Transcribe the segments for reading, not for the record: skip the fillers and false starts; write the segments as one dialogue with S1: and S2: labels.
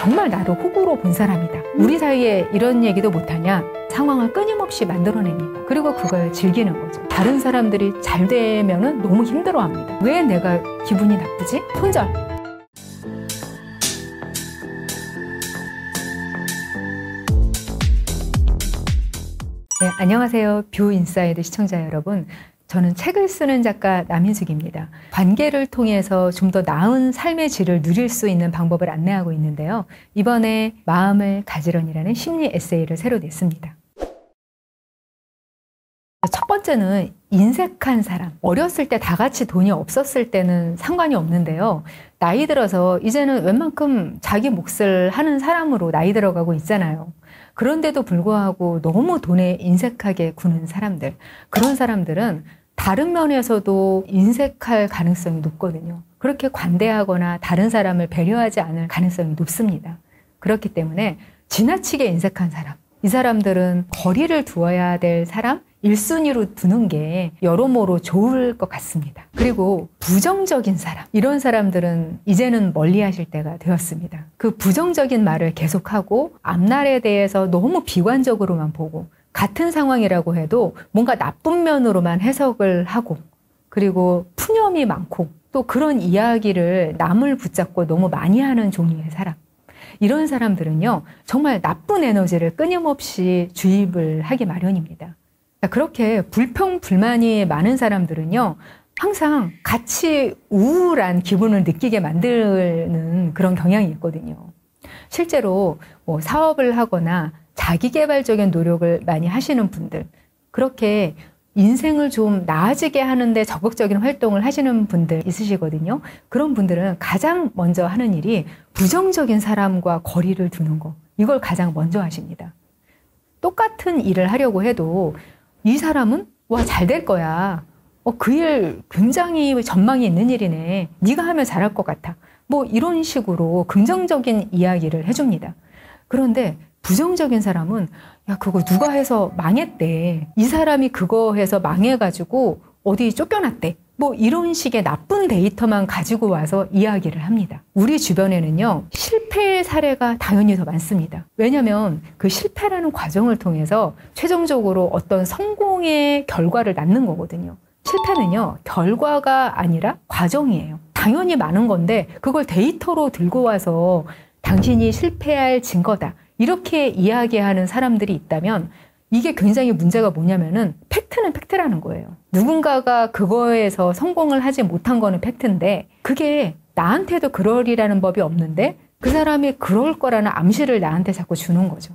S1: 정말 나를 호구로 본 사람이다. 우리 사이에 이런 얘기도 못하냐? 상황을 끊임없이 만들어냅니다. 그리고 그걸 즐기는 거죠. 다른 사람들이 잘 되면은 너무 힘들어합니다. 왜 내가 기분이 나쁘지? 손절. 네, 안녕하세요. 뷰인사이드 시청자 여러분. 저는 책을 쓰는 작가 남인숙입니다. 관계를 통해서 좀 더 나은 삶의 질을 누릴 수 있는 방법을 안내하고 있는데요. 이번에 마음을 가지런이라는 심리 에세이를 새로 냈습니다. 첫 번째는 인색한 사람. 어렸을 때 다 같이 돈이 없었을 때는 상관이 없는데요. 나이 들어서 이제는 웬만큼 자기 몫을 하는 사람으로 나이 들어가고 있잖아요. 그런데도 불구하고 너무 돈에 인색하게 구는 사람들. 그런 사람들은 다른 면에서도 인색할 가능성이 높거든요. 그렇게 관대하거나 다른 사람을 배려하지 않을 가능성이 높습니다. 그렇기 때문에 지나치게 인색한 사람. 이 사람들은 거리를 두어야 될 사람, 1순위로 두는 게 여러모로 좋을 것 같습니다. 그리고 부정적인 사람, 이런 사람들은 이제는 멀리 하실 때가 되었습니다. 그 부정적인 말을 계속하고 앞날에 대해서 너무 비관적으로만 보고 같은 상황이라고 해도 뭔가 나쁜 면으로만 해석을 하고 그리고 푸념이 많고 또 그런 이야기를 남을 붙잡고 너무 많이 하는 종류의 사람. 이런 사람들은요, 정말 나쁜 에너지를 끊임없이 주입을 하기 마련입니다. 그렇게 불평불만이 많은 사람들은요, 항상 같이 우울한 기분을 느끼게 만드는 그런 경향이 있거든요. 실제로 사업을 하거나 자기개발적인 노력을 많이 하시는 분들, 그렇게 인생을 좀 나아지게 하는데 적극적인 활동을 하시는 분들 있으시거든요. 그런 분들은 가장 먼저 하는 일이 부정적인 사람과 거리를 두는 거. 이걸 가장 먼저 하십니다. 똑같은 일을 하려고 해도 이 사람은 잘 될 거야. 그 일 굉장히 전망이 있는 일이네. 네가 하면 잘할 것 같아. 이런 식으로 긍정적인 이야기를 해줍니다. 그런데 부정적인 사람은 야, 그거 누가 해서 망했대. 이 사람이 그거 해서 망해가지고 어디 쫓겨났대. 이런 식의 나쁜 데이터만 가지고 와서 이야기를 합니다. 우리 주변에는요, 실패의 사례가 당연히 더 많습니다. 왜냐하면 그 실패라는 과정을 통해서 최종적으로 어떤 성공의 결과를 낳는 거거든요. 실패는요, 결과가 아니라 과정이에요. 당연히 많은 건데 그걸 데이터로 들고 와서 당신이 실패할 증거다. 이렇게 이야기하는 사람들이 있다면 이게 굉장히 문제가 뭐냐면은 팩트는 팩트라는 거예요. 누군가가 그거에서 성공을 하지 못한 거는 팩트인데 그게 나한테도 그러리라는 법이 없는데 그 사람이 그럴 거라는 암시를 나한테 자꾸 주는 거죠.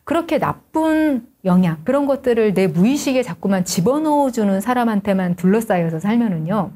S1: 그렇게 나쁜 영향, 그런 것들을 내 무의식에 자꾸만 집어넣어주는 사람한테만 둘러싸여서 살면은요,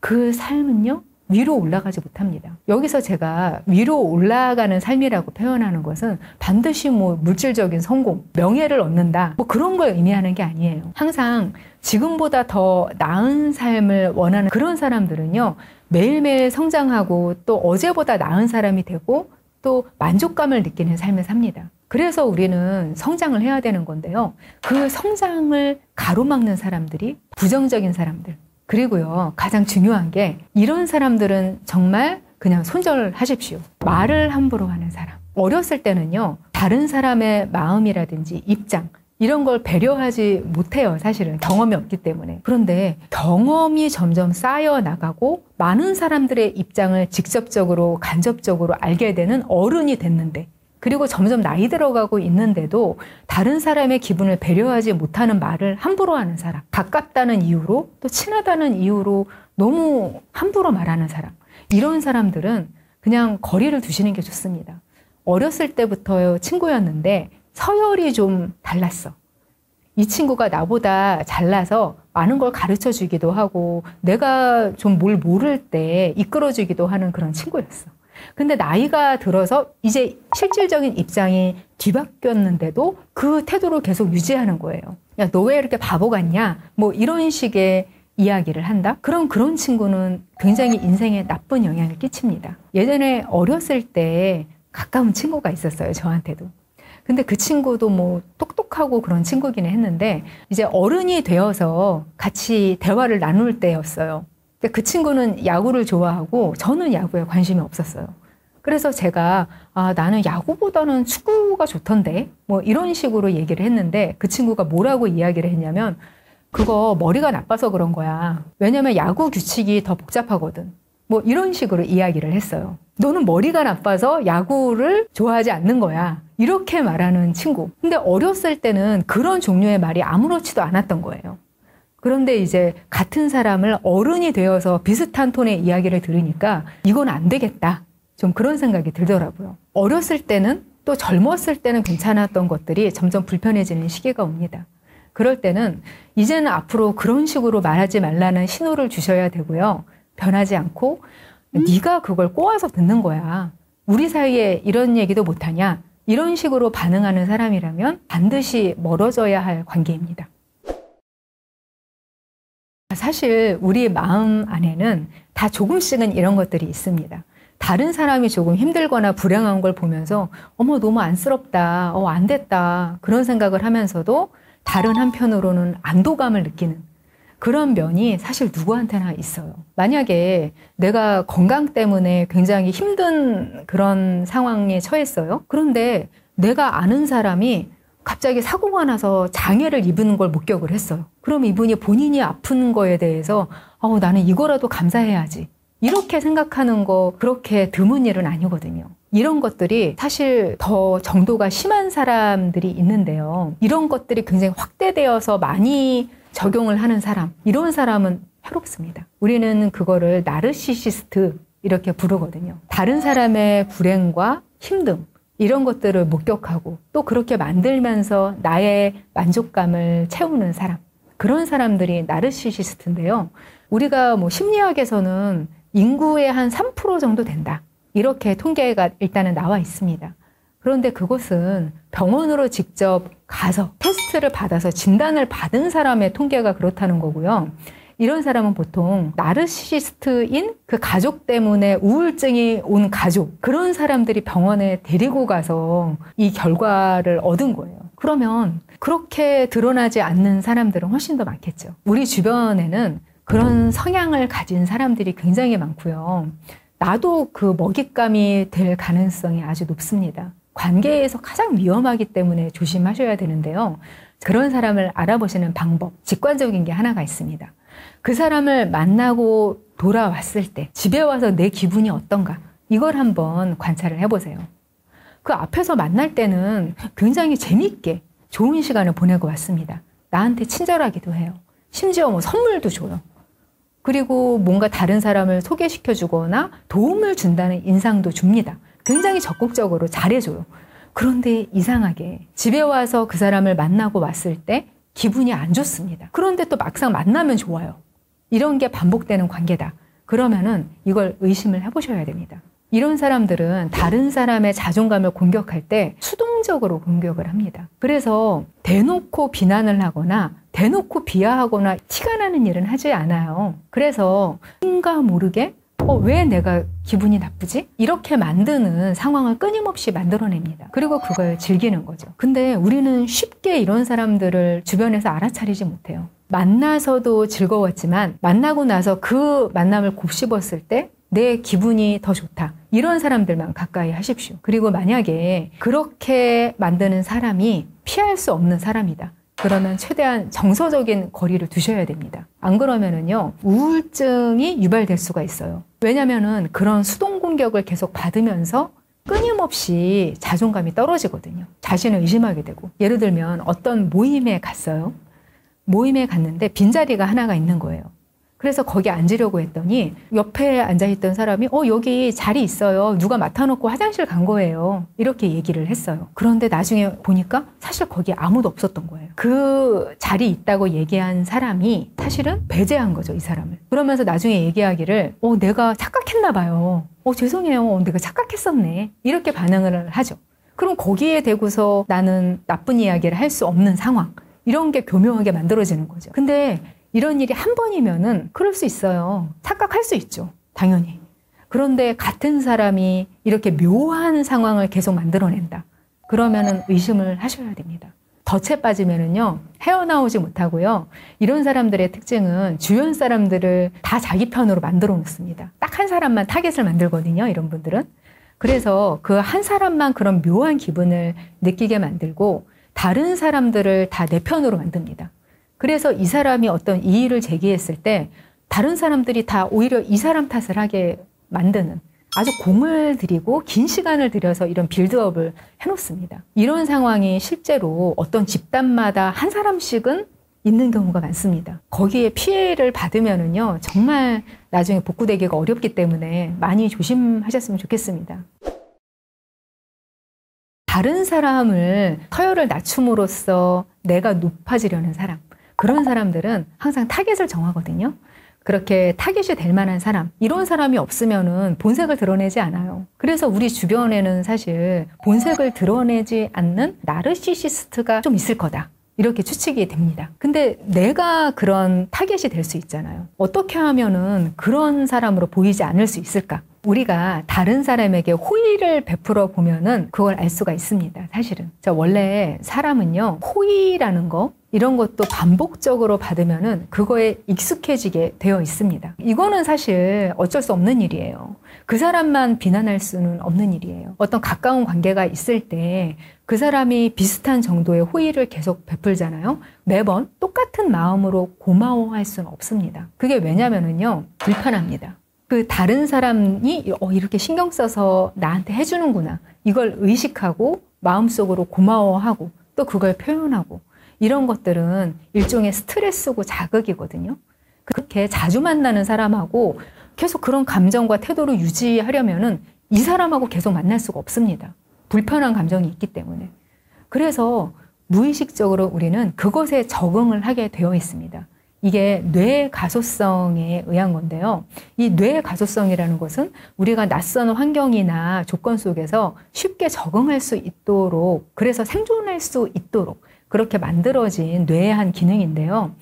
S1: 그 삶은요, 위로 올라가지 못합니다. 여기서 제가 위로 올라가는 삶이라고 표현하는 것은 반드시 물질적인 성공, 명예를 얻는다, 그런 걸 의미하는 게 아니에요. 항상 지금보다 더 나은 삶을 원하는 그런 사람들은요, 매일매일 성장하고 또 어제보다 나은 사람이 되고 또 만족감을 느끼는 삶을 삽니다. 그래서 우리는 성장을 해야 되는 건데요. 그 성장을 가로막는 사람들이 부정적인 사람들, 그리고요, 가장 중요한 게 이런 사람들은 정말 그냥 손절하십시오. 말을 함부로 하는 사람. 어렸을 때는요, 다른 사람의 마음이라든지 입장, 이런 걸 배려하지 못해요. 사실은 경험이 없기 때문에. 그런데 경험이 점점 쌓여 나가고 많은 사람들의 입장을 직접적으로 간접적으로 알게 되는 어른이 됐는데, 그리고 점점 나이 들어가고 있는데도 다른 사람의 기분을 배려하지 못하는 말을 함부로 하는 사람, 가깝다는 이유로 또 친하다는 이유로 너무 함부로 말하는 사람, 이런 사람들은 그냥 거리를 두시는 게 좋습니다. 어렸을 때부터 친구였는데 서열이 좀 달랐어. 이 친구가 나보다 잘나서 많은 걸 가르쳐 주기도 하고 내가 좀 뭘 모를 때 이끌어 주기도 하는 그런 친구였어. 근데 나이가 들어서 이제 실질적인 입장이 뒤바뀌었는데도 그 태도를 계속 유지하는 거예요. 야, 너 왜 이렇게 바보 같냐? 이런 식의 이야기를 한다? 그런 친구는 굉장히 인생에 나쁜 영향을 끼칩니다. 예전에 어렸을 때 가까운 친구가 있었어요, 저한테도. 근데 그 친구도 똑똑하고 그런 친구기는 했는데 이제 어른이 되어서 같이 대화를 나눌 때였어요. 그 친구는 야구를 좋아하고 저는 야구에 관심이 없었어요. 그래서 제가 나는 야구보다는 축구가 좋던데 뭐 이런 식으로 얘기를 했는데 그 친구가 뭐라고 이야기를 했냐면 그거 머리가 나빠서 그런 거야. 왜냐면 야구 규칙이 더 복잡하거든. 뭐 이런 식으로 이야기를 했어요. 너는 머리가 나빠서 야구를 좋아하지 않는 거야. 이렇게 말하는 친구. 근데 어렸을 때는 그런 종류의 말이 아무렇지도 않았던 거예요. 그런데 이제 같은 사람을 어른이 되어서 비슷한 톤의 이야기를 들으니까 이건 안 되겠다. 좀 그런 생각이 들더라고요. 어렸을 때는 또 젊었을 때는 괜찮았던 것들이 점점 불편해지는 시기가 옵니다. 그럴 때는 이제는 앞으로 그런 식으로 말하지 말라는 신호를 주셔야 되고요. 변하지 않고 네가 그걸 꼬아서 듣는 거야. 우리 사이에 이런 얘기도 못하냐. 이런 식으로 반응하는 사람이라면 반드시 멀어져야 할 관계입니다. 사실 우리 마음 안에는 다 조금씩은 이런 것들이 있습니다. 다른 사람이 조금 힘들거나 불행한 걸 보면서 어머 너무 안쓰럽다. 안 됐다. 그런 생각을 하면서도 다른 한편으로는 안도감을 느끼는 그런 면이 사실 누구한테나 있어요. 만약에 내가 건강 때문에 굉장히 힘든 그런 상황에 처했어요. 그런데 내가 아는 사람이 갑자기 사고가 나서 장애를 입은 걸 목격을 했어요. 그럼 이분이 본인이 아픈 거에 대해서 나는 이거라도 감사해야지. 이렇게 생각하는 거 그렇게 드문 일은 아니거든요. 이런 것들이 사실 더 정도가 심한 사람들이 있는데요. 이런 것들이 굉장히 확대되어서 많이 적용을 하는 사람, 이런 사람은 해롭습니다. 우리는 그거를 나르시시스트 이렇게 부르거든요. 다른 사람의 불행과 힘듦 이런 것들을 목격하고 또 그렇게 만들면서 나의 만족감을 채우는 사람, 그런 사람들이 나르시시스트인데요. 우리가 뭐 심리학에서는 인구의 한 3% 정도 된다. 이렇게 통계가 일단은 나와 있습니다. 그런데 그것은 병원으로 직접 가서 테스트를 받아서 진단을 받은 사람의 통계가 그렇다는 거고요. 이런 사람은 보통 나르시시스트인 그 가족 때문에 우울증이 온 가족, 그런 사람들이 병원에 데리고 가서 이 결과를 얻은 거예요. 그러면 그렇게 드러나지 않는 사람들은 훨씬 더 많겠죠. 우리 주변에는 그런 성향을 가진 사람들이 굉장히 많고요. 나도 그 먹잇감이 될 가능성이 아주 높습니다. 관계에서 가장 위험하기 때문에 조심하셔야 되는데요. 그런 사람을 알아보시는 방법, 직관적인 게 하나가 있습니다. 그 사람을 만나고 돌아왔을 때 집에 와서 내 기분이 어떤가, 이걸 한번 관찰을 해보세요. 그 앞에서 만날 때는 굉장히 재미있게 좋은 시간을 보내고 왔습니다. 나한테 친절하기도 해요. 심지어 뭐 선물도 줘요. 그리고 뭔가 다른 사람을 소개시켜주거나 도움을 준다는 인상도 줍니다. 굉장히 적극적으로 잘해줘요. 그런데 이상하게 집에 와서 그 사람을 만나고 왔을 때 기분이 안 좋습니다. 그런데 또 막상 만나면 좋아요. 이런 게 반복되는 관계다. 그러면은 이걸 의심을 해보셔야 됩니다. 이런 사람들은 다른 사람의 자존감을 공격할 때 수동적으로 공격을 합니다. 그래서 대놓고 비난을 하거나 대놓고 비하하거나 티가 나는 일은 하지 않아요. 그래서 뭔가 모르게 왜 내가 기분이 나쁘지? 이렇게 만드는 상황을 끊임없이 만들어냅니다. 그리고 그걸 즐기는 거죠. 근데 우리는 쉽게 이런 사람들을 주변에서 알아차리지 못해요. 만나서도 즐거웠지만 만나고 나서 그 만남을 곱씹었을 때 내 기분이 더 좋다. 이런 사람들만 가까이 하십시오. 그리고 만약에 그렇게 만드는 사람이 피할 수 없는 사람이다. 그러면 최대한 정서적인 거리를 두셔야 됩니다. 안 그러면은요, 우울증이 유발될 수가 있어요. 왜냐면은 그런 수동 공격을 계속 받으면서 끊임없이 자존감이 떨어지거든요. 자신을 의심하게 되고. 예를 들면 어떤 모임에 갔어요. 모임에 갔는데 빈자리가 하나가 있는 거예요. 그래서 거기 앉으려고 했더니 옆에 앉아있던 사람이 여기 자리 있어요. 누가 맡아놓고 화장실 간 거예요. 이렇게 얘기를 했어요. 그런데 나중에 보니까 사실 거기 아무도 없었던 거예요. 그 자리 있다고 얘기한 사람이 사실은 배제한 거죠, 이 사람을. 그러면서 나중에 얘기하기를 내가 착각했나 봐요. 죄송해요. 내가 착각했었네. 이렇게 반응을 하죠. 그럼 거기에 대고서 나는 나쁜 이야기를 할 수 없는 상황. 이런 게 교묘하게 만들어지는 거죠. 근데 이런 일이 한 번이면은 그럴 수 있어요. 착각할 수 있죠. 당연히. 그런데 같은 사람이 이렇게 묘한 상황을 계속 만들어낸다. 그러면은 의심을 하셔야 됩니다. 덫에 빠지면은요, 헤어나오지 못하고요. 이런 사람들의 특징은 주변 사람들을 다 자기 편으로 만들어 놓습니다. 딱 한 사람만 타겟을 만들거든요, 이런 분들은. 그래서 그 한 사람만 그런 묘한 기분을 느끼게 만들고 다른 사람들을 다 내 편으로 만듭니다. 그래서 이 사람이 어떤 이의를 제기했을 때 다른 사람들이 다 오히려 이 사람 탓을 하게 만드는, 아주 공을 들이고 긴 시간을 들여서 이런 빌드업을 해놓습니다. 이런 상황이 실제로 어떤 집단마다 한 사람씩은 있는 경우가 많습니다. 거기에 피해를 받으면은요, 정말 나중에 복구되기가 어렵기 때문에 많이 조심하셨으면 좋겠습니다. 다른 사람을 서열을 낮춤으로써 내가 높아지려는 사람, 그런 사람들은 항상 타겟을 정하거든요. 그렇게 타겟이 될 만한 사람, 이런 사람이 없으면은 본색을 드러내지 않아요. 그래서 우리 주변에는 사실 본색을 드러내지 않는 나르시시스트가 좀 있을 거다, 이렇게 추측이 됩니다. 근데 내가 그런 타겟이 될 수 있잖아요. 어떻게 하면은 그런 사람으로 보이지 않을 수 있을까? 우리가 다른 사람에게 호의를 베풀어 보면은 그걸 알 수가 있습니다. 사실은. 원래 사람은요, 호의라는 거, 이런 것도 반복적으로 받으면은 그거에 익숙해지게 되어 있습니다. 이거는 사실 어쩔 수 없는 일이에요. 그 사람만 비난할 수는 없는 일이에요. 어떤 가까운 관계가 있을 때 그 사람이 비슷한 정도의 호의를 계속 베풀잖아요. 매번 똑같은 마음으로 고마워할 수는 없습니다. 그게 왜냐면은요, 불편합니다. 그 다른 사람이 이렇게 신경 써서 나한테 해주는구나, 이걸 의식하고 마음속으로 고마워하고 또 그걸 표현하고, 이런 것들은 일종의 스트레스고 자극이거든요. 그렇게 자주 만나는 사람하고 계속 그런 감정과 태도를 유지하려면은 이 사람하고 계속 만날 수가 없습니다. 불편한 감정이 있기 때문에. 그래서 무의식적으로 우리는 그것에 적응을 하게 되어 있습니다. 이게 뇌 가소성에 의한 건데요. 이 뇌 가소성이라는 것은 우리가 낯선 환경이나 조건 속에서 쉽게 적응할 수 있도록, 그래서 생존할 수 있도록 그렇게 만들어진 뇌의 한 기능인데요.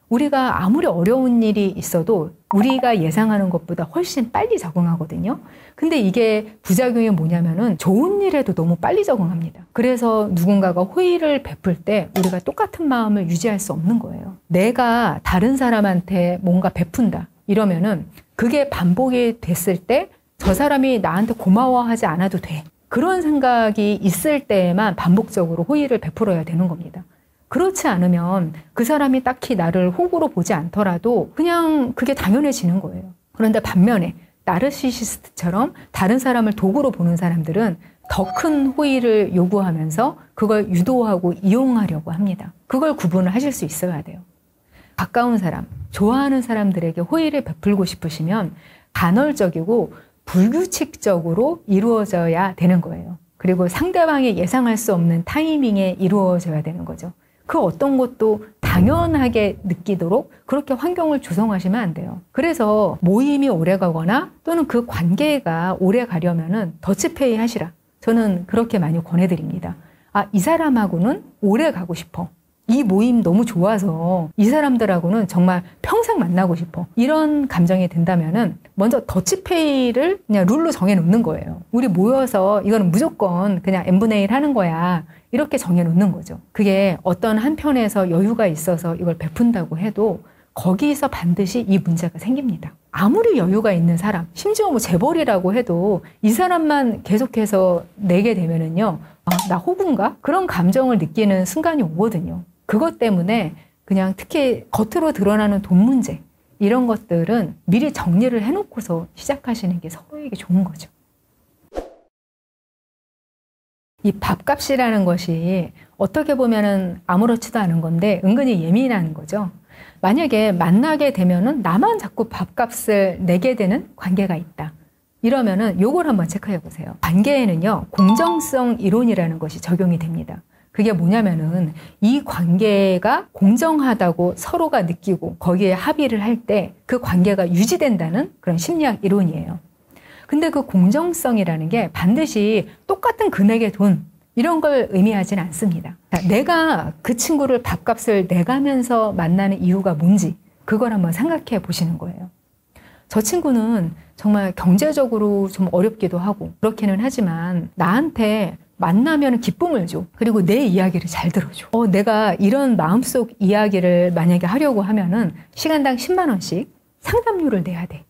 S1: 우리가 아무리 어려운 일이 있어도 우리가 예상하는 것보다 훨씬 빨리 적응하거든요. 근데 이게 부작용이 뭐냐면은 좋은 일에도 너무 빨리 적응합니다. 그래서 누군가가 호의를 베풀 때 우리가 똑같은 마음을 유지할 수 없는 거예요. 내가 다른 사람한테 뭔가 베푼다 이러면은 그게 반복이 됐을 때 저 사람이 나한테 고마워하지 않아도 돼, 그런 생각이 있을 때에만 반복적으로 호의를 베풀어야 되는 겁니다. 그렇지 않으면 그 사람이 딱히 나를 호구로 보지 않더라도 그냥 그게 당연해지는 거예요. 그런데 반면에 나르시시스트처럼 다른 사람을 도구로 보는 사람들은 더 큰 호의를 요구하면서 그걸 유도하고 이용하려고 합니다. 그걸 구분을 하실 수 있어야 돼요. 가까운 사람, 좋아하는 사람들에게 호의를 베풀고 싶으시면 간헐적이고 불규칙적으로 이루어져야 되는 거예요. 그리고 상대방이 예상할 수 없는 타이밍에 이루어져야 되는 거죠. 그 어떤 것도 당연하게 느끼도록 그렇게 환경을 조성하시면 안 돼요. 그래서 모임이 오래 가거나 또는 그 관계가 오래 가려면은 더치페이 하시라, 저는 그렇게 많이 권해드립니다. 이 사람하고는 오래 가고 싶어, 이 모임 너무 좋아서 이 사람들하고는 정말 평생 만나고 싶어, 이런 감정이 든다면은 먼저 더치페이를 그냥 룰로 정해놓는 거예요. 우리 모여서 이거는 무조건 그냥 n분의 1 하는 거야, 이렇게 정해놓는 거죠. 그게 어떤 한편에서 여유가 있어서 이걸 베푼다고 해도 거기서 반드시 이 문제가 생깁니다. 아무리 여유가 있는 사람, 심지어 뭐 재벌이라고 해도 이 사람만 계속해서 내게 되면은요, 나 호구인가? 그런 감정을 느끼는 순간이 오거든요. 그것 때문에 그냥 특히 겉으로 드러나는 돈 문제, 이런 것들은 미리 정리를 해놓고서 시작하시는 게 서로에게 좋은 거죠. 이 밥값이라는 것이 어떻게 보면은 아무렇지도 않은 건데 은근히 예민한 거죠. 만약에 만나게 되면은 나만 자꾸 밥값을 내게 되는 관계가 있다, 이러면은 요걸 한번 체크해 보세요. 관계에는요, 공정성 이론이라는 것이 적용이 됩니다. 그게 뭐냐면은 이 관계가 공정하다고 서로가 느끼고 거기에 합의를 할 때 그 관계가 유지된다는 그런 심리학 이론이에요. 근데 그 공정성이라는 게 반드시 똑같은 금액의 돈, 이런 걸 의미하지는 않습니다. 내가 그 친구를 밥값을 내가면서 만나는 이유가 뭔지 그걸 한번 생각해 보시는 거예요. 저 친구는 정말 경제적으로 좀 어렵기도 하고 그렇기는 하지만 나한테 만나면 기쁨을 줘. 그리고 내 이야기를 잘 들어줘. 내가 이런 마음속 이야기를 만약에 하려고 하면은 시간당 10만 원씩 상담료를 내야 돼.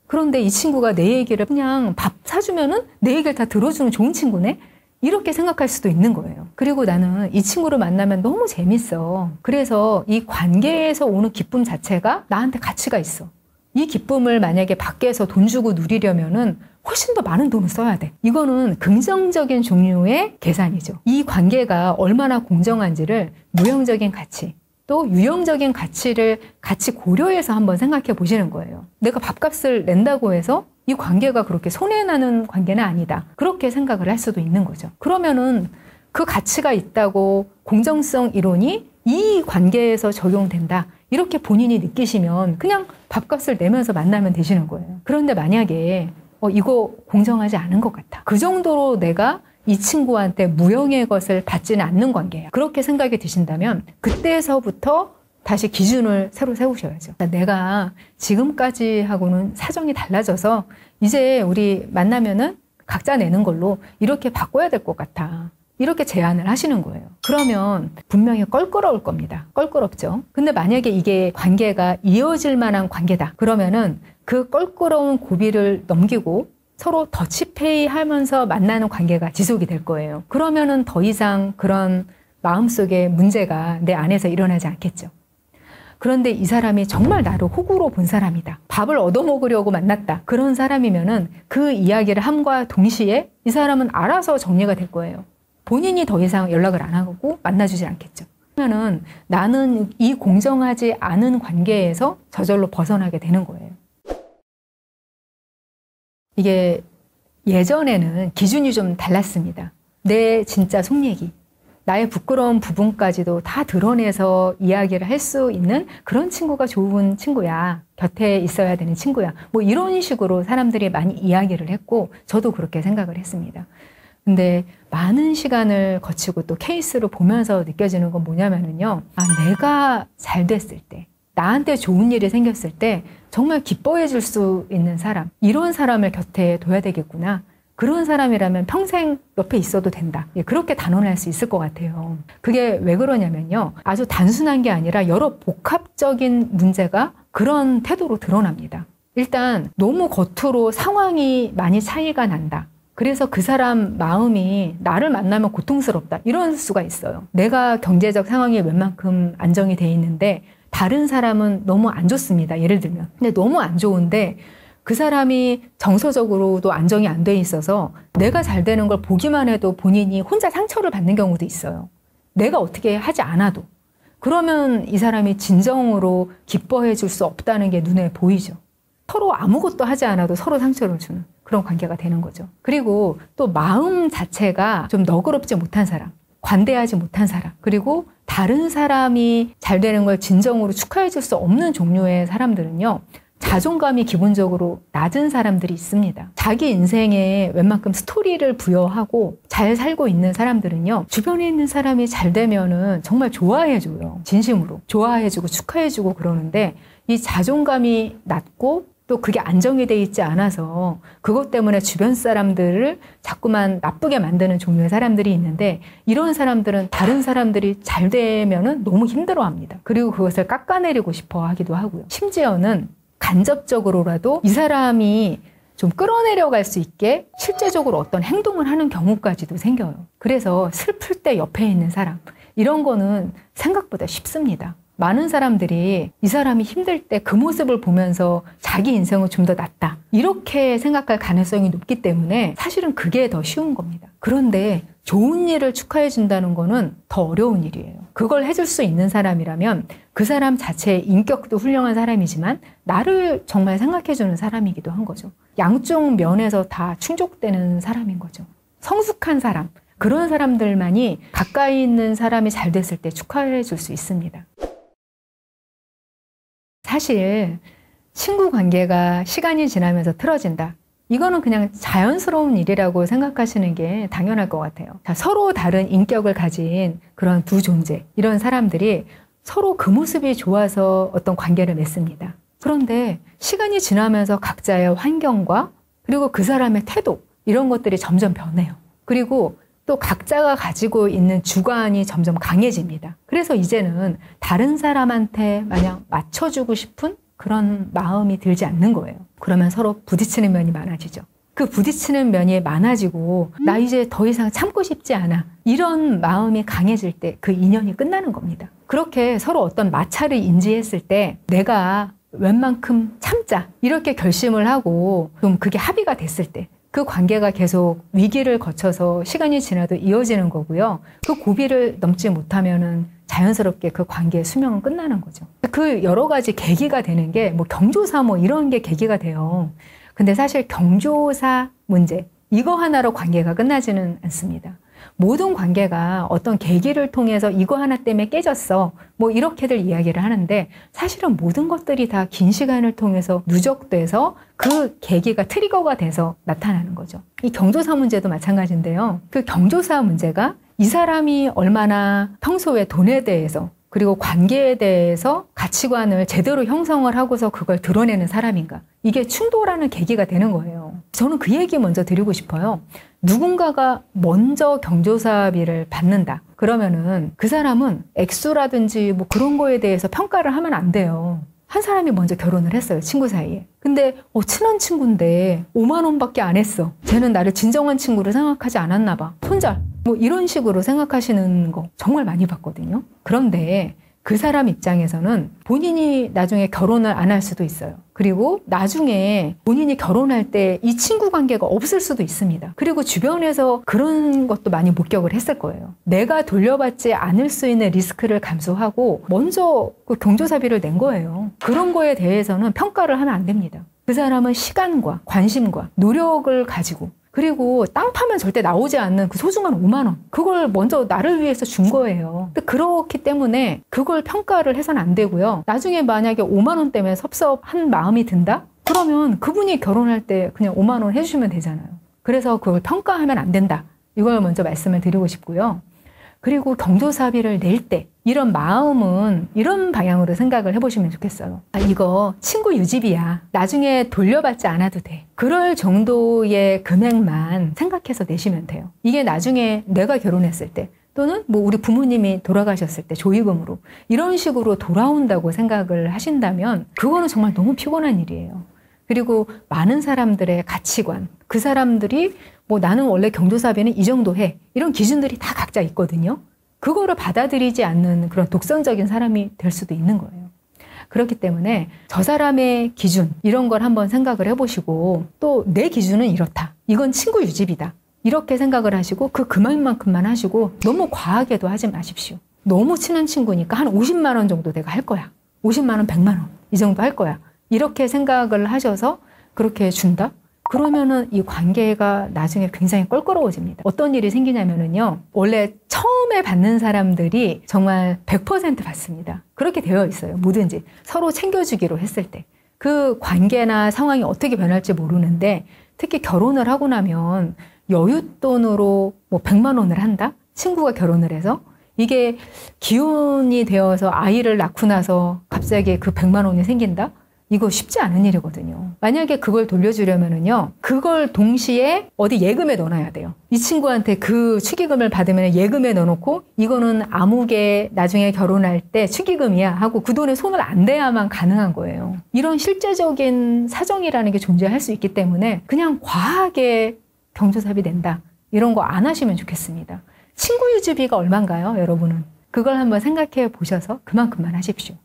S1: 그런데 이 친구가 내 얘기를 그냥 밥 사주면은 내 얘기를 다 들어주는 좋은 친구네? 이렇게 생각할 수도 있는 거예요. 그리고 나는 이 친구를 만나면 너무 재밌어. 그래서 이 관계에서 오는 기쁨 자체가 나한테 가치가 있어. 이 기쁨을 만약에 밖에서 돈 주고 누리려면은 훨씬 더 많은 돈을 써야 돼. 이거는 긍정적인 종류의 계산이죠. 이 관계가 얼마나 공정한지를 무형적인 가치, 또 유형적인 가치를 같이 고려해서 한번 생각해 보시는 거예요. 내가 밥값을 낸다고 해서 이 관계가 그렇게 손해나는 관계는 아니다. 그렇게 생각을 할 수도 있는 거죠. 그러면은 그 가치가 있다고 공정성 이론이 이 관계에서 적용된다. 이렇게 본인이 느끼시면 그냥 밥값을 내면서 만나면 되시는 거예요. 그런데 만약에 이거 공정하지 않은 것 같아. 그 정도로 내가 이 친구한테 무형의 것을 받지는 않는 관계야. 그렇게 생각이 드신다면 그때서부터 다시 기준을 새로 세우셔야죠. 내가 지금까지 하고는 사정이 달라져서 이제 우리 만나면은 각자 내는 걸로 이렇게 바꿔야 될 것 같아. 이렇게 제안을 하시는 거예요. 그러면 분명히 껄끄러울 겁니다. 껄끄럽죠. 근데 만약에 이게 관계가 이어질 만한 관계다. 그러면은 그 껄끄러운 고비를 넘기고 서로 더치페이 하면서 만나는 관계가 지속이 될 거예요. 그러면은 더 이상 그런 마음속에 문제가 내 안에서 일어나지 않겠죠. 그런데 이 사람이 정말 나를 호구로 본 사람이다. 밥을 얻어먹으려고 만났다. 그런 사람이면은 그 이야기를 함과 동시에 이 사람은 알아서 정리가 될 거예요. 본인이 더 이상 연락을 안 하고 만나주지 않겠죠. 그러면은 나는 이 공정하지 않은 관계에서 저절로 벗어나게 되는 거예요. 이게 예전에는 기준이 좀 달랐습니다. 내 진짜 속 얘기, 나의 부끄러운 부분까지도 다 드러내서 이야기를 할 수 있는 그런 친구가 좋은 친구야. 곁에 있어야 되는 친구야. 뭐 이런 식으로 사람들이 많이 이야기를 했고 저도 그렇게 생각을 했습니다. 근데 많은 시간을 거치고 또 케이스를 보면서 느껴지는 건 뭐냐면요. 내가 잘 됐을 때, 나한테 좋은 일이 생겼을 때 정말 기뻐해 줄 수 있는 사람, 이런 사람을 곁에 둬야 되겠구나. 그런 사람이라면 평생 옆에 있어도 된다. 그렇게 단언할 수 있을 것 같아요. 그게 왜 그러냐면요. 아주 단순한 게 아니라 여러 복합적인 문제가 그런 태도로 드러납니다. 일단 너무 겉으로 상황이 많이 차이가 난다. 그래서 그 사람 마음이 나를 만나면 고통스럽다. 이런 수가 있어요. 내가 경제적 상황이 웬만큼 안정이 돼 있는데 다른 사람은 너무 안 좋습니다. 예를 들면. 근데 너무 안 좋은데 그 사람이 정서적으로도 안정이 안 돼 있어서 내가 잘 되는 걸 보기만 해도 본인이 혼자 상처를 받는 경우도 있어요. 내가 어떻게 하지 않아도. 그러면 이 사람이 진정으로 기뻐해 줄 수 없다는 게 눈에 보이죠. 서로 아무것도 하지 않아도 서로 상처를 주는 그런 관계가 되는 거죠. 그리고 또 마음 자체가 좀 너그럽지 못한 사람, 관대하지 못한 사람, 그리고 다른 사람이 잘 되는 걸 진정으로 축하해 줄 수 없는 종류의 사람들은요. 자존감이 기본적으로 낮은 사람들이 있습니다. 자기 인생에 웬만큼 스토리를 부여하고 잘 살고 있는 사람들은요. 주변에 있는 사람이 잘 되면은 정말 좋아해줘요. 진심으로. 좋아해주고 축하해주고 그러는데 이 자존감이 낮고 또 그게 안정이 돼 있지 않아서 그것 때문에 주변 사람들을 자꾸만 나쁘게 만드는 종류의 사람들이 있는데 이런 사람들은 다른 사람들이 잘 되면은 너무 힘들어합니다. 그리고 그것을 깎아내리고 싶어 하기도 하고요. 심지어는 간접적으로라도 이 사람이 좀 끌어내려갈 수 있게 실제적으로 어떤 행동을 하는 경우까지도 생겨요. 그래서 슬플 때 옆에 있는 사람, 이런 거는 생각보다 쉽습니다. 많은 사람들이 이 사람이 힘들 때 그 모습을 보면서 자기 인생은 좀 더 낫다. 이렇게 생각할 가능성이 높기 때문에 사실은 그게 더 쉬운 겁니다. 그런데 좋은 일을 축하해 준다는 거는 더 어려운 일이에요. 그걸 해줄 수 있는 사람이라면 그 사람 자체의 인격도 훌륭한 사람이지만 나를 정말 생각해 주는 사람이기도 한 거죠. 양쪽 면에서 다 충족되는 사람인 거죠. 성숙한 사람, 그런 사람들만이 가까이 있는 사람이 잘 됐을 때 축하해 줄 수 있습니다. 사실 친구 관계가 시간이 지나면서 틀어진다. 이거는 그냥 자연스러운 일이라고 생각하시는 게 당연할 것 같아요. 자, 서로 다른 인격을 가진 그런 두 존재, 이런 사람들이 서로 그 모습이 좋아서 어떤 관계를 맺습니다. 그런데 시간이 지나면서 각자의 환경과 그리고 그 사람의 태도, 이런 것들이 점점 변해요. 그리고 또 각자가 가지고 있는 주관이 점점 강해집니다. 그래서 이제는 다른 사람한테 마냥 맞춰주고 싶은 그런 마음이 들지 않는 거예요. 그러면 서로 부딪히는 면이 많아지죠. 그 부딪히는 면이 많아지고 나 이제 더 이상 참고 싶지 않아. 이런 마음이 강해질 때 그 인연이 끝나는 겁니다. 그렇게 서로 어떤 마찰을 인지했을 때 내가 웬만큼 참자 이렇게 결심을 하고 좀 그게 합의가 됐을 때 그 관계가 계속 위기를 거쳐서 시간이 지나도 이어지는 거고요. 그 고비를 넘지 못하면은 자연스럽게 그 관계의 수명은 끝나는 거죠. 그 여러 가지 계기가 되는 게 뭐 경조사 뭐 이런 게 계기가 돼요. 근데 사실 경조사 문제 이거 하나로 관계가 끝나지는 않습니다. 모든 관계가 어떤 계기를 통해서 이거 하나 때문에 깨졌어. 뭐 이렇게들 이야기를 하는데 사실은 모든 것들이 다 긴 시간을 통해서 누적돼서 그 계기가 트리거가 돼서 나타나는 거죠. 이 경조사 문제도 마찬가지인데요. 그 경조사 문제가 이 사람이 얼마나 평소에 돈에 대해서 그리고 관계에 대해서 가치관을 제대로 형성을 하고서 그걸 드러내는 사람인가. 이게 충돌하는 계기가 되는 거예요. 저는 그 얘기 먼저 드리고 싶어요. 누군가가 먼저 경조사비를 받는다. 그러면은 그 사람은 액수라든지 뭐 그런 거에 대해서 평가를 하면 안 돼요. 한 사람이 먼저 결혼을 했어요. 친구 사이에. 근데 친한 친구인데 5만 원밖에 안 했어. 쟤는 나를 진정한 친구로 생각하지 않았나 봐. 손절. 뭐 이런 식으로 생각하시는 거 정말 많이 봤거든요. 그런데 그 사람 입장에서는 본인이 나중에 결혼을 안 할 수도 있어요. 그리고 나중에 본인이 결혼할 때 이 친구 관계가 없을 수도 있습니다. 그리고 주변에서 그런 것도 많이 목격을 했을 거예요. 내가 돌려받지 않을 수 있는 리스크를 감수하고 먼저 그 경조사비를 낸 거예요. 그런 거에 대해서는 평가를 하면 안 됩니다. 그 사람은 시간과 관심과 노력을 가지고 그리고 땅 파면 절대 나오지 않는 그 소중한 5만 원. 그걸 먼저 나를 위해서 준 거예요. 그렇기 때문에 그걸 평가를 해서는 안 되고요. 나중에 만약에 5만 원 때문에 섭섭한 마음이 든다? 그러면 그분이 결혼할 때 그냥 5만 원 해주시면 되잖아요. 그래서 그걸 평가하면 안 된다. 이걸 먼저 말씀을 드리고 싶고요. 그리고 경조사비를 낼 때 이런 마음은 이런 방향으로 생각을 해보시면 좋겠어요. 이거 친구 유지비야. 나중에 돌려받지 않아도 돼. 그럴 정도의 금액만 생각해서 내시면 돼요. 이게 나중에 내가 결혼했을 때 또는 뭐 우리 부모님이 돌아가셨을 때 조의금으로 이런 식으로 돌아온다고 생각을 하신다면 그거는 정말 너무 피곤한 일이에요. 그리고 많은 사람들의 가치관, 그 사람들이 뭐 나는 원래 경조사비는 이 정도 해. 이런 기준들이 다 각자 있거든요. 그거를 받아들이지 않는 그런 독선적인 사람이 될 수도 있는 거예요. 그렇기 때문에 저 사람의 기준 이런 걸 한번 생각을 해보시고 또 내 기준은 이렇다. 이건 친구 유지비다. 이렇게 생각을 하시고 그 금액만큼만 하시고 너무 과하게도 하지 마십시오. 너무 친한 친구니까 한 50만 원 정도 내가 할 거야. 50만 원, 100만 원 이 정도 할 거야. 이렇게 생각을 하셔서 그렇게 준다? 그러면은 이 관계가 나중에 굉장히 껄끄러워집니다. 어떤 일이 생기냐면은요. 원래 처음에 받는 사람들이 정말 100% 받습니다. 그렇게 되어 있어요. 뭐든지. 서로 챙겨주기로 했을 때. 그 관계나 상황이 어떻게 변할지 모르는데 특히 결혼을 하고 나면 여윳돈으로 뭐 100만 원을 한다? 친구가 결혼을 해서? 이게 기혼이 되어서 아이를 낳고 나서 갑자기 그 100만 원이 생긴다? 이거 쉽지 않은 일이거든요. 만약에 그걸 돌려주려면은요, 그걸 동시에 어디 예금에 넣어놔야 돼요. 이 친구한테 그 축의금을 받으면 예금에 넣어놓고 이거는 아무개 나중에 결혼할 때 축의금이야 하고 그 돈에 손을 안 대야만 가능한 거예요. 이런 실제적인 사정이라는 게 존재할 수 있기 때문에 그냥 과하게 경조사비 낸다. 이런 거 안 하시면 좋겠습니다. 친구 유지비가 얼마인가요, 여러분은? 그걸 한번 생각해 보셔서 그만큼만 하십시오.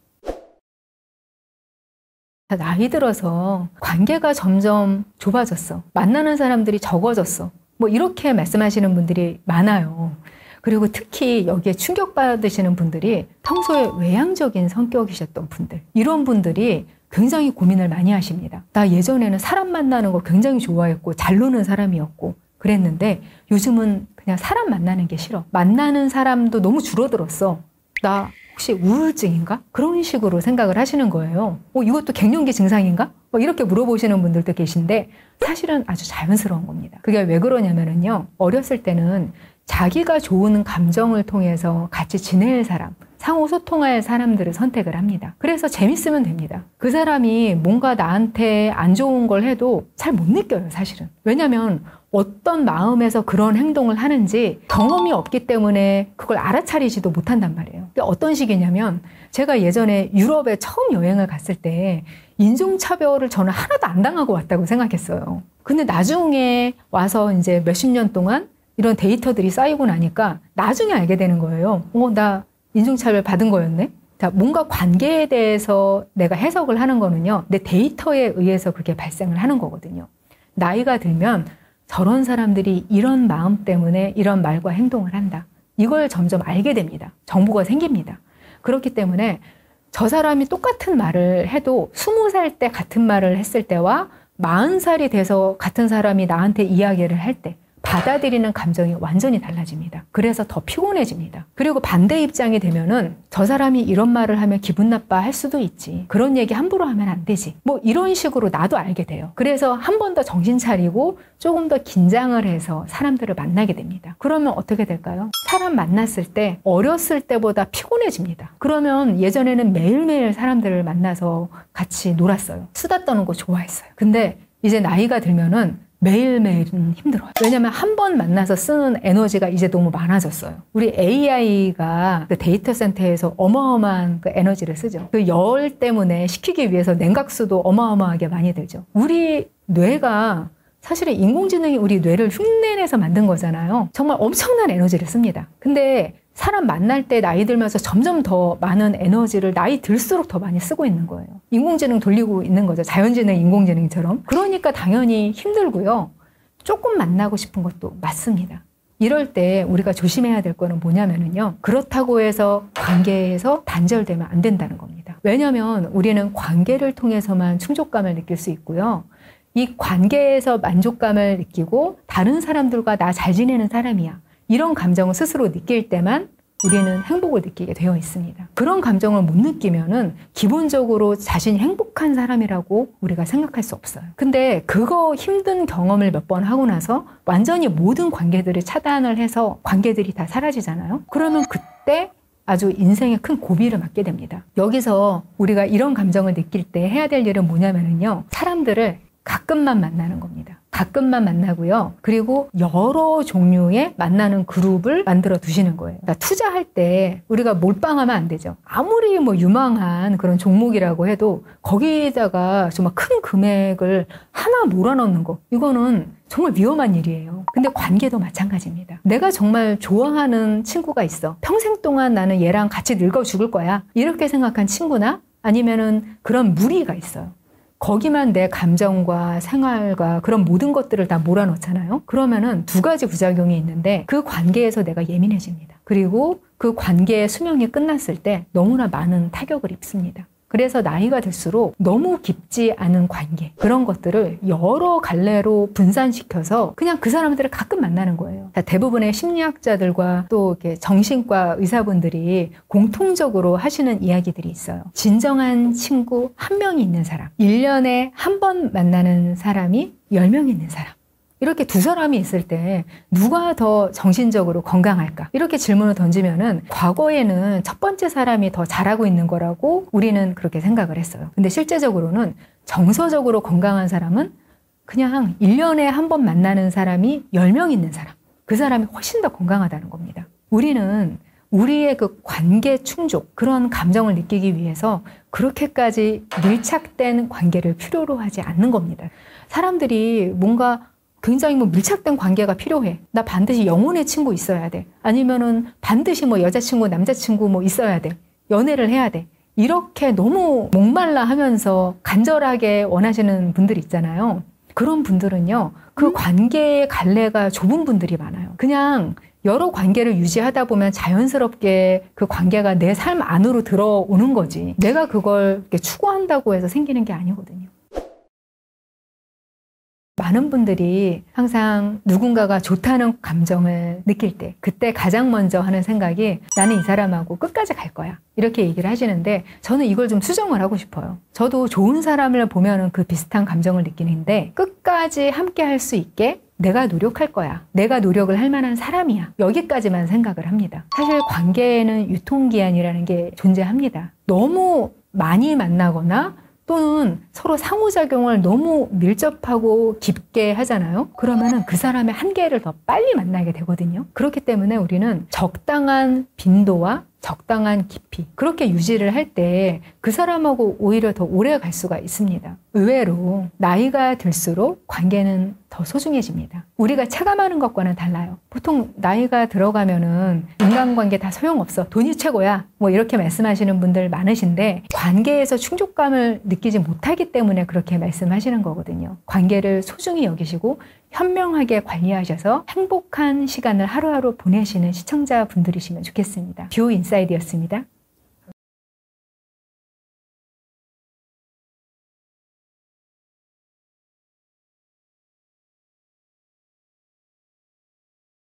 S1: 나이 들어서 관계가 점점 좁아졌어. 만나는 사람들이 적어졌어. 뭐 이렇게 말씀하시는 분들이 많아요. 그리고 특히 여기에 충격받으시는 분들이 평소에 외향적인 성격이셨던 분들. 이런 분들이 굉장히 고민을 많이 하십니다. 나 예전에는 사람 만나는 거 굉장히 좋아했고 잘 노는 사람이었고 그랬는데 요즘은 그냥 사람 만나는 게 싫어. 만나는 사람도 너무 줄어들었어. 나 혹시 우울증인가? 그런 식으로 생각을 하시는 거예요. 이것도 갱년기 증상인가? 이렇게 물어보시는 분들도 계신데 사실은 아주 자연스러운 겁니다. 그게 왜 그러냐면요. 어렸을 때는 자기가 좋은 감정을 통해서 같이 지낼 사람, 상호 소통할 사람들을 선택을 합니다. 그래서 재밌으면 됩니다. 그 사람이 뭔가 나한테 안 좋은 걸 해도 잘 못 느껴요, 사실은. 왜냐면 어떤 마음에서 그런 행동을 하는지 경험이 없기 때문에 그걸 알아차리지도 못한단 말이에요. 어떤 식이냐면 제가 예전에 유럽에 처음 여행을 갔을 때 인종차별을 저는 하나도 안 당하고 왔다고 생각했어요. 근데 나중에 와서 이제 몇십 년 동안 이런 데이터들이 쌓이고 나니까 나중에 알게 되는 거예요. 나 인종차별 받은 거였네? 자, 뭔가 관계에 대해서 내가 해석을 하는 거는요, 내 데이터에 의해서 그게 발생을 하는 거거든요. 나이가 들면 저런 사람들이 이런 마음 때문에 이런 말과 행동을 한다. 이걸 점점 알게 됩니다. 정보가 생깁니다. 그렇기 때문에 저 사람이 똑같은 말을 해도 20살 때 같은 말을 했을 때와 40살이 돼서 같은 사람이 나한테 이야기를 할 때 받아들이는 감정이 완전히 달라집니다. 그래서 더 피곤해집니다. 그리고 반대 입장이 되면은 저 사람이 이런 말을 하면 기분 나빠할 수도 있지. 그런 얘기 함부로 하면 안 되지. 뭐 이런 식으로 나도 알게 돼요. 그래서 한 번 더 정신 차리고 조금 더 긴장을 해서 사람들을 만나게 됩니다. 그러면 어떻게 될까요? 사람 만났을 때 어렸을 때보다 피곤해집니다. 그러면 예전에는 매일매일 사람들을 만나서 같이 놀았어요. 수다 떠는 거 좋아했어요. 근데 이제 나이가 들면은 매일매일은 힘들어요. 왜냐면 한 번 만나서 쓰는 에너지가 이제 너무 많아졌어요. 우리 AI가 그 데이터 센터에서 어마어마한 그 에너지를 쓰죠. 그 열 때문에 식히기 위해서 냉각수도 어마어마하게 많이 들죠. 우리 뇌가 사실은 인공지능이 우리 뇌를 흉내내서 만든 거잖아요. 정말 엄청난 에너지를 씁니다. 근데 사람 만날 때 나이 들면서 점점 더 많은 에너지를 나이 들수록 더 많이 쓰고 있는 거예요. 인공지능 돌리고 있는 거죠. 자연지능, 인공지능처럼. 그러니까 당연히 힘들고요. 조금 만나고 싶은 것도 맞습니다. 이럴 때 우리가 조심해야 될 거는 뭐냐면요. 그렇다고 해서 관계에서 단절되면 안 된다는 겁니다. 왜냐하면 우리는 관계를 통해서만 충족감을 느낄 수 있고요. 이 관계에서 만족감을 느끼고 다른 사람들과 나 잘 지내는 사람이야. 이런 감정을 스스로 느낄 때만 우리는 행복을 느끼게 되어 있습니다. 그런 감정을 못 느끼면은 기본적으로 자신이 행복한 사람이라고 우리가 생각할 수 없어요. 근데 그거 힘든 경험을 몇 번 하고 나서 완전히 모든 관계들을 차단을 해서 관계들이 다 사라지잖아요. 그러면 그때 아주 인생에 큰 고비를 맞게 됩니다. 여기서 우리가 이런 감정을 느낄 때 해야 될 일은 뭐냐면요. 사람들을 가끔만 만나는 겁니다. 가끔만 만나고요. 그리고 여러 종류의 만나는 그룹을 만들어 두시는 거예요. 그러니까 투자할 때 우리가 몰빵하면 안 되죠. 아무리 뭐 유망한 그런 종목이라고 해도 거기에다가 정말 큰 금액을 하나 몰아넣는 거. 이거는 정말 위험한 일이에요. 근데 관계도 마찬가지입니다. 내가 정말 좋아하는 친구가 있어. 평생 동안 나는 얘랑 같이 늙어 죽을 거야. 이렇게 생각한 친구나 아니면은 그런 무리가 있어요. 거기만 내 감정과 생활과 그런 모든 것들을 다 몰아넣잖아요. 그러면은 두 가지 부작용이 있는데 그 관계에서 내가 예민해집니다. 그리고 그 관계의 수명이 끝났을 때 너무나 많은 타격을 입습니다. 그래서 나이가 들수록 너무 깊지 않은 관계, 그런 것들을 여러 갈래로 분산시켜서 그냥 그 사람들을 가끔 만나는 거예요. 대부분의 심리학자들과 또 이렇게 정신과 의사분들이 공통적으로 하시는 이야기들이 있어요. 진정한 친구 한 명이 있는 사람, 1년에 한 번 만나는 사람이 10명 있는 사람. 이렇게 두 사람이 있을 때 누가 더 정신적으로 건강할까? 이렇게 질문을 던지면은 과거에는 첫 번째 사람이 더 잘하고 있는 거라고 우리는 그렇게 생각을 했어요. 근데 실제적으로는 정서적으로 건강한 사람은 그냥 1년에 한 번 만나는 사람이 10명 있는 사람. 그 사람이 훨씬 더 건강하다는 겁니다. 우리는 우리의 그 관계 충족, 그런 감정을 느끼기 위해서 그렇게까지 밀착된 관계를 필요로 하지 않는 겁니다. 사람들이 뭔가 굉장히 뭐 밀착된 관계가 필요해. 나 반드시 영혼의 친구 있어야 돼. 아니면은 반드시 뭐 여자친구, 남자친구 뭐 있어야 돼. 연애를 해야 돼. 이렇게 너무 목말라 하면서 간절하게 원하시는 분들이 있잖아요. 그런 분들은요, 그 관계의 갈래가 좁은 분들이 많아요. 그냥 여러 관계를 유지하다 보면 자연스럽게 그 관계가 내 삶 안으로 들어오는 거지. 내가 그걸 이렇게 추구한다고 해서 생기는 게 아니거든요. 많은 분들이 항상 누군가가 좋다는 감정을 느낄 때 그때 가장 먼저 하는 생각이 나는 이 사람하고 끝까지 갈 거야. 이렇게 얘기를 하시는데 저는 이걸 좀 수정을 하고 싶어요. 저도 좋은 사람을 보면은 그 비슷한 감정을 느끼는데 끝까지 함께 할 수 있게 내가 노력할 거야. 내가 노력을 할 만한 사람이야. 여기까지만 생각을 합니다. 사실 관계에는 유통기한이라는 게 존재합니다. 너무 많이 만나거나 또는 서로 상호작용을 너무 밀접하고 깊게 하잖아요. 그러면은 그 사람의 한계를 더 빨리 만나게 되거든요. 그렇기 때문에 우리는 적당한 빈도와 적당한 깊이 그렇게 유지를 할 때 그 사람하고 오히려 더 오래 갈 수가 있습니다. 의외로 나이가 들수록 관계는 더 소중해집니다. 우리가 체감하는 것과는 달라요. 보통 나이가 들어가면은 인간관계 다 소용없어. 돈이 최고야. 뭐 이렇게 말씀하시는 분들 많으신데 관계에서 충족감을 느끼지 못하기 때문에 그렇게 말씀하시는 거거든요. 관계를 소중히 여기시고 현명하게 관리하셔서 행복한 시간을 하루하루 보내시는 시청자분들이시면 좋겠습니다. 뷰 인사이드였습니다.